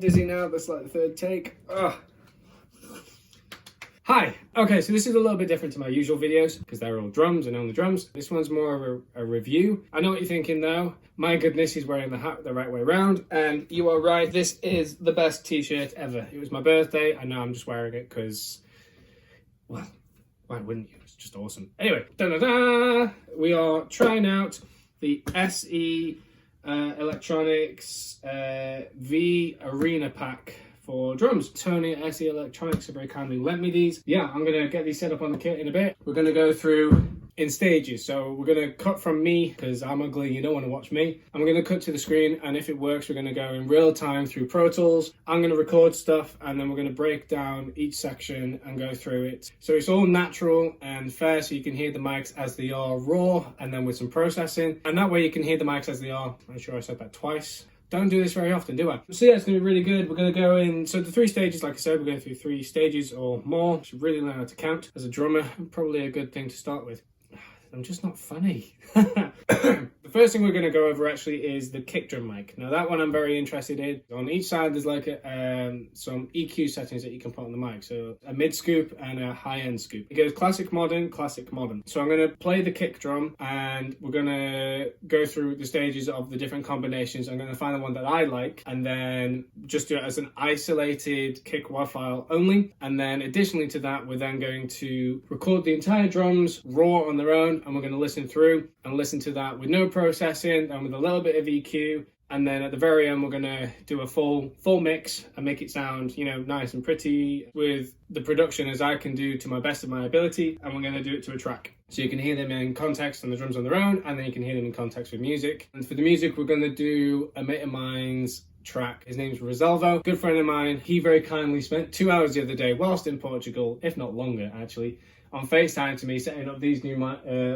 dizzy now. That's like the third take. Ugh. Hi. Okay, so this is a little bit different to my usual videos because they're all drums and only drums. This one's more of a review. I know what you're thinking though. My goodness, he's wearing the hat the right way around. And you are right. This is the best t-shirt ever. It was my birthday. I know I'm just wearing it because, well, why wouldn't you? It's just awesome. Anyway, da-da-da! We are trying out the SE Electronics V Arena Pack for drums. Tony at SE Electronics have very kindly lent me these. Yeah, I'm going to get these set up on the kit in a bit. We're going to go through in stages. So we're going to cut from me, because I'm ugly, you don't want to watch me. I'm going to cut to the screen, and if it works, we're going to go in real time through Pro Tools. I'm going to record stuff, and then we're going to break down each section and go through it. So it's all natural and fair, so you can hear the mics as they are raw, and then with some processing. And that way you can hear the mics as they are. I'm sure I said that twice. Don't do this very often, do I? So yeah, it's going to be really good. We're going to go in, so the 3 stages, like I said, we're going through 3 stages or more. You should really learn how to count. As a drummer, probably a good thing to start with. I'm just not funny. The first thing we're going to go over actually is the kick drum mic. Now that one I'm very interested in. On each side there's like some EQ settings that you can put on the mic. So a mid scoop and a high end scoop. It goes classic, modern, classic, modern. So I'm going to play the kick drum and we're going to go through the stages of the different combinations. I'm going to find the one that I like and then just do it as an isolated kick WAV file only. And then additionally to that, we're then going to record the entire drums raw on their own, and we're going to listen through and listen to that with no processing and with a little bit of EQ. And then at the very end, we're going to do a full mix and make it sound, you know, nice and pretty with the production as I can do to my best of my ability. And we're going to do it to a track. So you can hear them in context and the drums on their own, and then you can hear them in context with music. And for the music, we're going to do a mate of mine's track. His name's Rosalvo, good friend of mine. He very kindly spent 2 hours the other day whilst in Portugal, if not longer actually, on FaceTime to me, setting up these new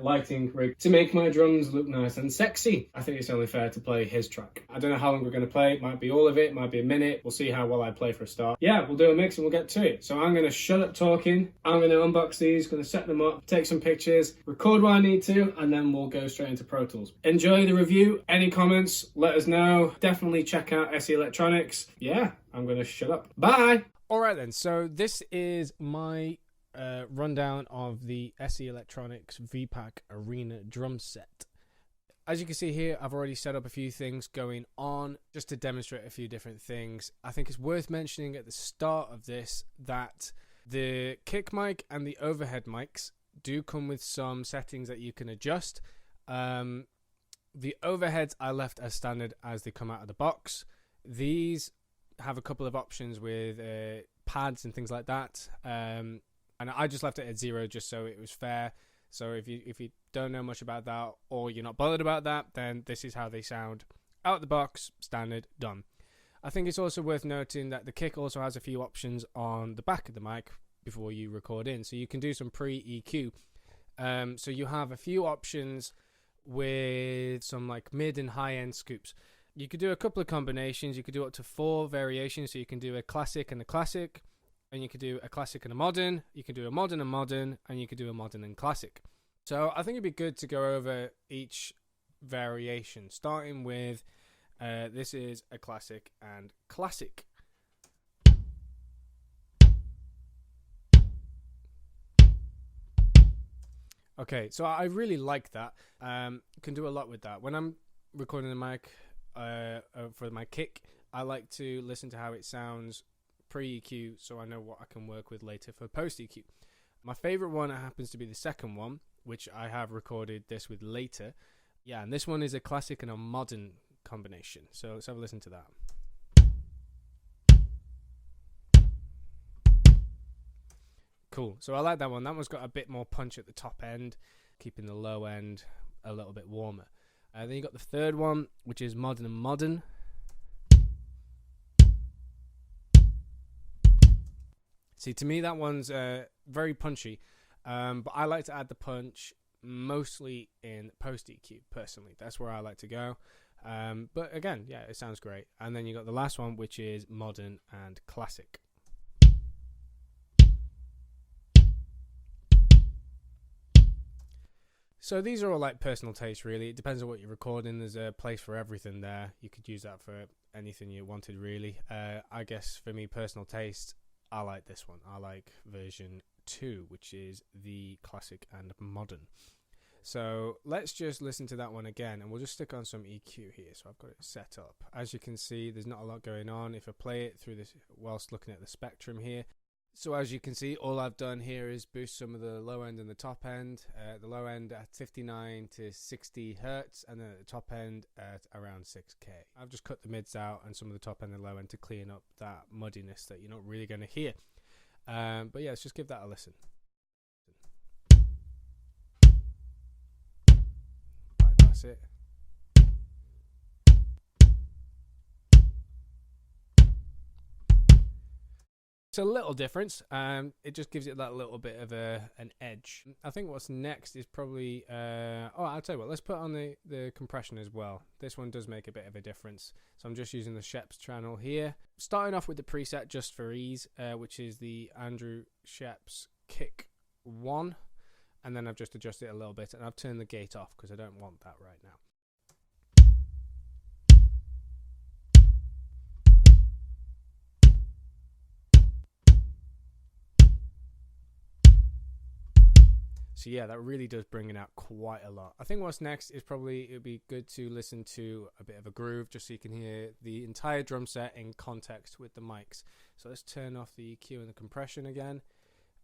lighting rigs to make my drums look nice and sexy. I think it's only fair to play his track. I don't know how long we're going to play. It might be all of it, might be a minute. We'll see how well I play for a start. Yeah, we'll do a mix and we'll get to it. So I'm going to shut up talking. I'm going to unbox these, going to set them up, take some pictures, record what I need to, and then we'll go straight into Pro Tools. Enjoy the review. Any comments, let us know. Definitely check out SE Electronics. Yeah, I'm going to shut up. Bye! Alright then, so this is my rundown of the SE Electronics V-Pack Arena drum set. As you can see here, I've already set up a few things going on just to demonstrate a few different things. I think it's worth mentioning at the start of this that the kick mic and the overhead mics do come with some settings that you can adjust. The overheads I left as standard as they come out of the box. These have a couple of options with pads and things like that. And I just left it at 0 just so it was fair. So if you don't know much about that, or you're not bothered about that, then this is how they sound out the box, standard, done. I think it's also worth noting that the kick also has a few options on the back of the mic before you record in. So you can do some pre-EQ. So you have a few options with some like mid and high end scoops. You could do a couple of combinations. You could do up to 4 variations. So you can do a classic and a classic. And you could do a classic and a modern, you could do a modern and modern, and you could do a modern and classic. So I think it'd be good to go over each variation, starting with this is a classic and classic. Okay, so I really like that. Can do a lot with that. When I'm recording the mic for my kick, I like to listen to how it sounds pre-EQ, so I know what I can work with later for post-EQ. My favourite one happens to be the second one, which I have recorded this with later. Yeah, and this one is a classic and a modern combination. So let's have a listen to that. Cool, so I like that one. That one's got a bit more punch at the top end, keeping the low end a little bit warmer. Then you got the third one, which is modern and modern. See, to me, that one's very punchy, but I like to add the punch mostly in post-EQ, personally. That's where I like to go. But again, yeah, it sounds great. And then you got the last one, which is modern and classic. So these are all like personal taste, really. It depends on what you're recording. There's a place for everything there. You could use that for anything you wanted, really. I guess for me, personal taste, I like this one. I like version 2, which is the classic and modern. So let's just listen to that one again, and we'll just stick on some EQ here. So I've got it set up. As you can see, there's not a lot going on if I play it through this whilst looking at the spectrum here. So as you can see, all I've done here is boost some of the low end and the top end. The low end at 59 to 60 hertz, and then at the top end at around 6k. I've just cut the mids out and some of the top end and low end to clean up that muddiness that you're not really going to hear. But yeah, let's just give that a listen. Bypass it. It's a little difference. It just gives it that little bit of an edge. I think what's next is probably I'll tell you what, let's put on the compression as well. This one does make a bit of a difference. So I'm just using the Sheps channel here, starting off with the preset just for ease, which is the Andrew Sheps Kick 1, and then I've just adjusted it a little bit, and I've turned the gate off because I don't want that right now. So yeah, that really does bring it out quite a lot. I think what's next is probably, it would be good to listen to a bit of a groove just so you can hear the entire drum set in context with the mics. So let's turn off the EQ and the compression again.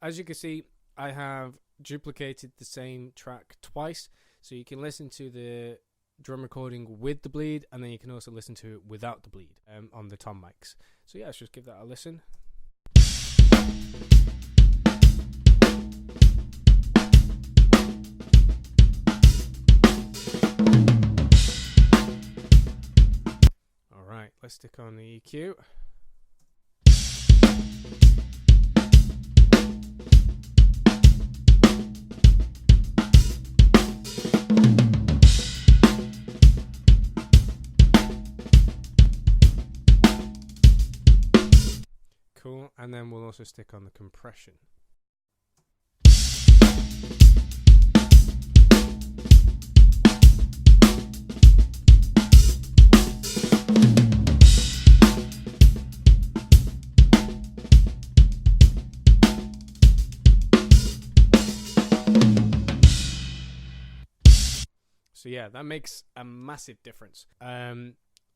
As you can see, I have duplicated the same track twice. So you can listen to the drum recording with the bleed, and then you can also listen to it without the bleed on the tom mics. So yeah, let's just give that a listen. Let's stick on the EQ. Cool, and then we'll also stick on the compression. So yeah, that makes a massive difference.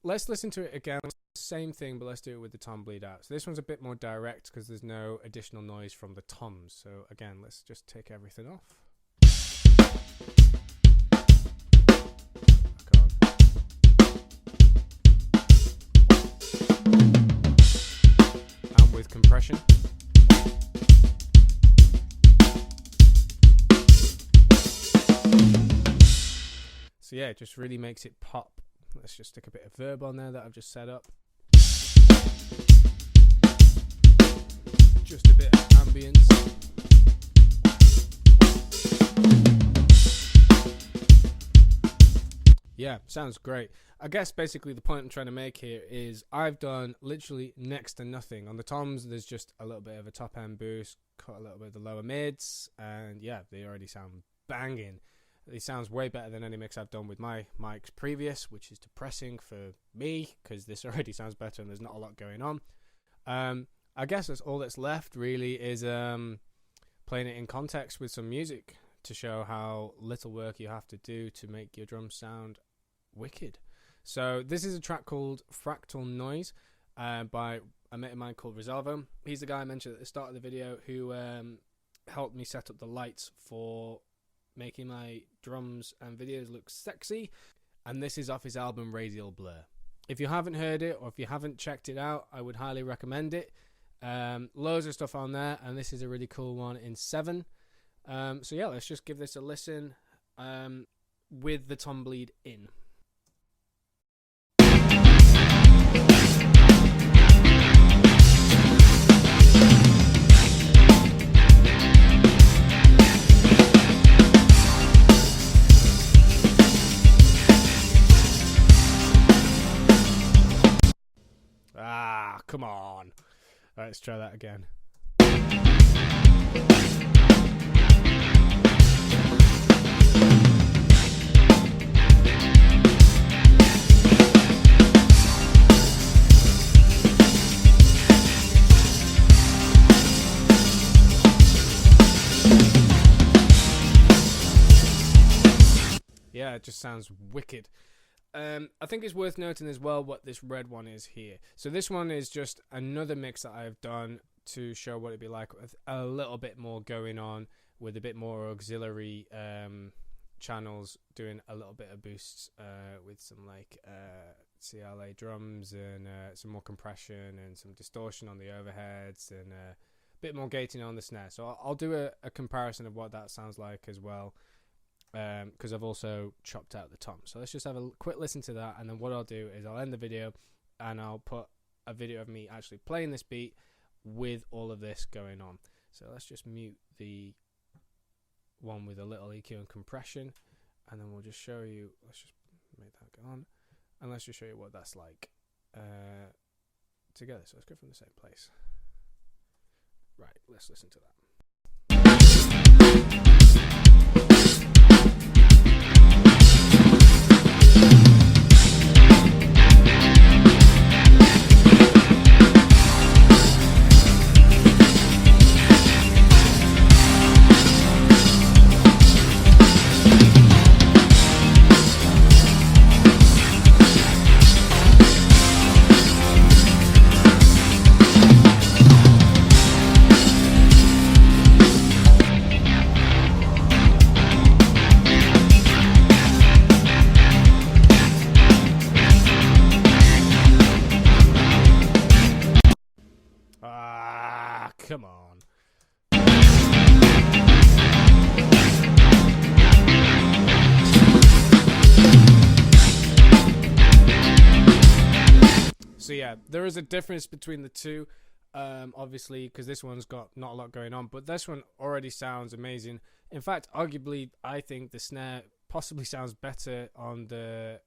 Let's listen to it again. Same thing, but let's do it with the tom bleed out. So this one's a bit more direct because there's no additional noise from the toms. So again, let's just take everything off. And with compression. So yeah, it just really makes it pop. Let's just stick a bit of verb on there that I've just set up. Just a bit of ambience. Yeah, sounds great. I guess basically the point I'm trying to make here is I've done literally next to nothing. On the toms, there's just a little bit of a top end boost, cut a little bit of the lower mids, and yeah, they already sound banging. It sounds way better than any mix I've done with my mics previous, which is depressing for me because this already sounds better and there's not a lot going on. I guess that's all that's left really is playing it in context with some music to show how little work you have to do to make your drums sound wicked. So this is a track called Fractal Noise by a mate of mine called Risalvo. He's the guy I mentioned at the start of the video who helped me set up the lights for making my drums and videos look sexy, and this is off his album Radial Blur. If you haven't heard it or if you haven't checked it out, I would highly recommend it. Loads of stuff on there, and this is a really cool one in 7. So yeah, let's just give this a listen with the tom bleed in. Come on. All right, let's try that again. just sounds wicked. I think it's worth noting as well what this red one is here. So this one is just another mix that I've done to show what it'd be like with a little bit more going on, with a bit more auxiliary channels, doing a little bit of boosts with some like CLA drums and some more compression and some distortion on the overheads and a bit more gating on the snare. So I'll do a comparison of what that sounds like as well, because I've also chopped out the tom. So let's just have a quick listen to that, and then what I'll do is I'll end the video and I'll put a video of me actually playing this beat with all of this going on. So let's just mute the one with a little EQ and compression, and then we'll just show you. Let's just make that go on, and let's just show you what that's like together. So let's go from the same place. Right, let's listen to that. Come on. So yeah, there is a difference between the two, obviously, because this one's got not a lot going on, but this one already sounds amazing. In fact, arguably, I think the snare possibly sounds better on the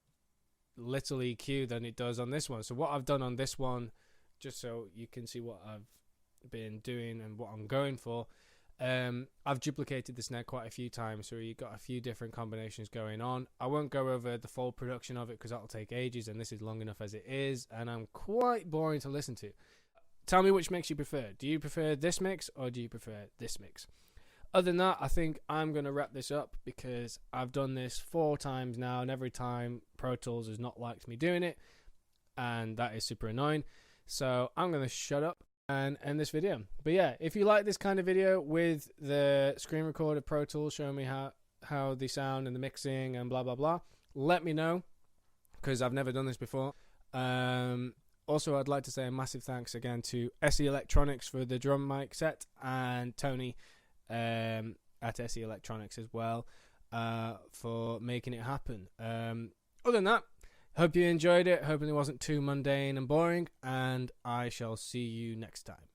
little EQ than it does on this one. So what I've done on this one, just so you can see what I've been doing and what I'm going for, I've duplicated the snare quite a few times, so you've got a few different combinations going on. I won't go over the full production of it because that'll take ages, and this is long enough as it is, and I'm quite boring to listen to. Tell me which mix you prefer. Do you prefer this mix or do you prefer this mix? Other than that, I think I'm going to wrap this up because I've done this 4 times now, and every time Pro Tools has not liked me doing it, and that is super annoying. So I'm going to shut up and end this video. But yeah, if you like this kind of video with the screen recorder Pro Tools showing me how the sound and the mixing and blah blah blah, let me know, because I've never done this before. Also, I'd like to say a massive thanks again to SE Electronics for the drum mic set, and Tony at SE Electronics as well for making it happen. Other than that, hope you enjoyed it. Hoping it wasn't too mundane and boring, and I shall see you next time.